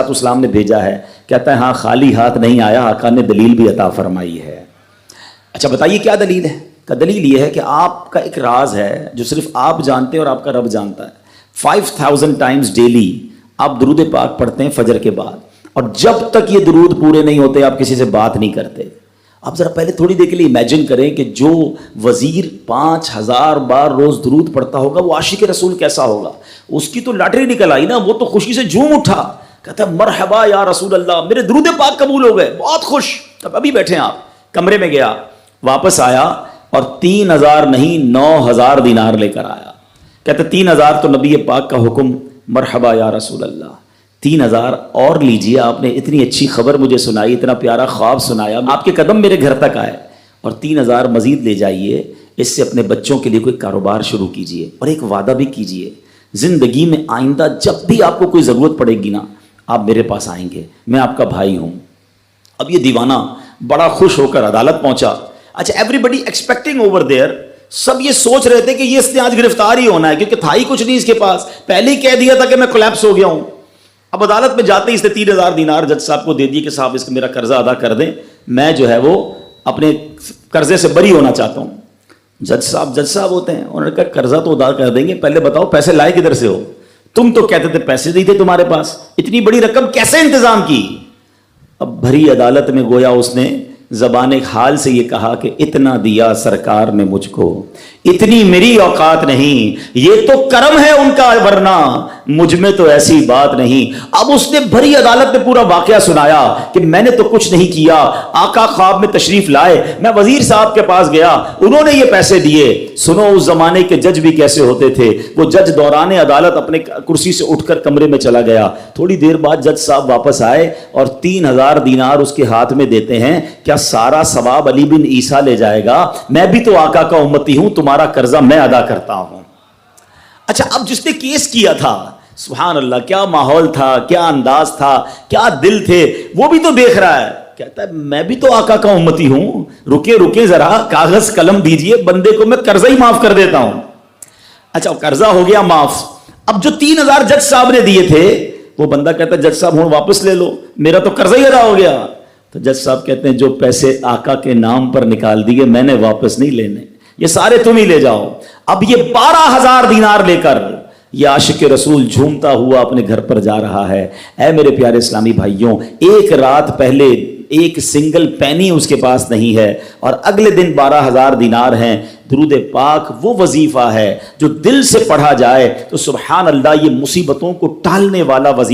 अलैहिस्सलाम ने भेजा है। कहता है हाँ, खाली हाथ नहीं आया, आका ने दलील भी अता फरमाई है। अच्छा बताइए क्या दलील है? का दलील ये है कि आपका एक राज है जो सिर्फ आप जानते हैं और आपका रब जानता है। 5000 टाइम्स डेली आप दुरूद पाक पढ़ते हैं फजर के बाद, और जब तक ये दुरूद पूरे नहीं होते आप किसी से बात नहीं करते। आप ज़रा पहले थोड़ी देर के लिए इमेजिन करें कि जो वज़ीर 5000 बार रोज़ दुरूद पढ़ता होगा वो आशिक रसूल कैसा होगा। उसकी तो लॉटरी निकल आई ना, वो तो खुशी से झूम उठा, कहता है मरहबा या रसूल अल्लाह, मेरे दुरूद पाक कबूल हो गए, बहुत खुश। अब अभी बैठे हैं आप, कमरे में गया, वापस आया और 3000 नहीं 9000 दिनार लेकर आया। कहते 3000 तो नबी पाक का हुक्म, मरहबा या रसूल अल्लाह, 3000 और लीजिए, आपने इतनी अच्छी खबर मुझे सुनाई, इतना प्यारा ख्वाब सुनाया, आपके कदम मेरे घर तक आए, और 3000 मजीद ले जाइए, इससे अपने बच्चों के लिए कोई कारोबार शुरू कीजिए और एक वादा भी कीजिए, ज़िंदगी में आइंदा जब भी आपको कोई ज़रूरत पड़ेगी ना, आप मेरे पास आएंगे, मैं आपका भाई हूँ। अब ये दीवाना बड़ा खुश होकर अदालत पहुँचा। अच्छा, एवरीबडी एक्सपेक्टिंग ओवर देयर, सब ये सोच रहे थे कि ये इसने आज गिरफ्तार ही होना है, क्योंकि था ही कुछ नहीं इसके पास, पहले ही कह दिया था कि मैं कोलैप्स हो गया हूँ। अब अदालत में जाते ही इसने 3000 दिनार जज साहब को दे दिए कि साहब इसका मेरा कर्जा अदा कर दें, मैं जो है वो अपने कर्जे से बरी होना चाहता हूँ। जज साहब होते हैं, उन्होंने कहा कर्जा तो अदा कर देंगे, पहले बताओ पैसे लाए किधर से हो? तुम तो कहते थे पैसे नहीं थे तुम्हारे पास, इतनी बड़ी रकम कैसे इंतजाम की? अब भरी अदालत में गोया उसने ज़बान हाल से ये कहा कि इतना दिया सरकार ने मुझको, इतनी मेरी औकात नहीं, ये तो करम है उनका, वरना मुझ में तो ऐसी बात नहीं। अब उसने भरी अदालत में पूरा वाकया सुनाया कि मैंने तो कुछ नहीं किया, आका ख्वाब में तशरीफ लाए, मैं वजीर साहब के पास गया, उन्होंने ये पैसे दिए। सुनो उस जमाने के जज भी कैसे होते थे। वो जज दौरान अदालत अपने कुर्सी से उठकर कमरे में चला गया। थोड़ी देर बाद जज साहब वापस आए और 3000 दिनार उसके हाथ में देते हैं। क्या सारा सवाब अली बिन ईसा ले जाएगा? मैं भी तो आका का उम्मती हूं, तुम्हारा कर्जा मैं अदा करता हूं। अच्छा, अब जिसने केस किया था, सुभान अल्लाह, क्या माहौल था, क्या अंदाज था, क्या दिल थे, वो भी तो देख रहा है। कहता है मैं भी तो आका का उम्मती हूं, रुके जरा, कागज कलम दीजिए, बंदे को मैं कर्जा ही माफ कर देता हूं। अच्छा, कर्जा हो गया माफ। अब जो 3000 जज साहब ने दिए थे, वो बंदा कहता है जज साहब हूं वापस ले लो, मेरा तो कर्जा ही अदा हो गया। तो जज साहब कहते हैं जो पैसे आका के नाम पर निकाल दिए मैंने वापस नहीं लेने, ये सारे तुम ही ले जाओ। अब ये 12000 दिनार लेकर ये आशिक रसूल झूमता हुआ अपने घर पर जा रहा है। ऐ मेरे प्यारे इस्लामी भाइयों, एक रात पहले एक सिंगल पैनी उसके पास नहीं है, और अगले दिन 12000 दिनार हैं। दुरूद पाक वो वजीफा है जो दिल से पढ़ा जाए तो सुभान अल्लाह, ये मुसीबतों को टालने वाला वजीफा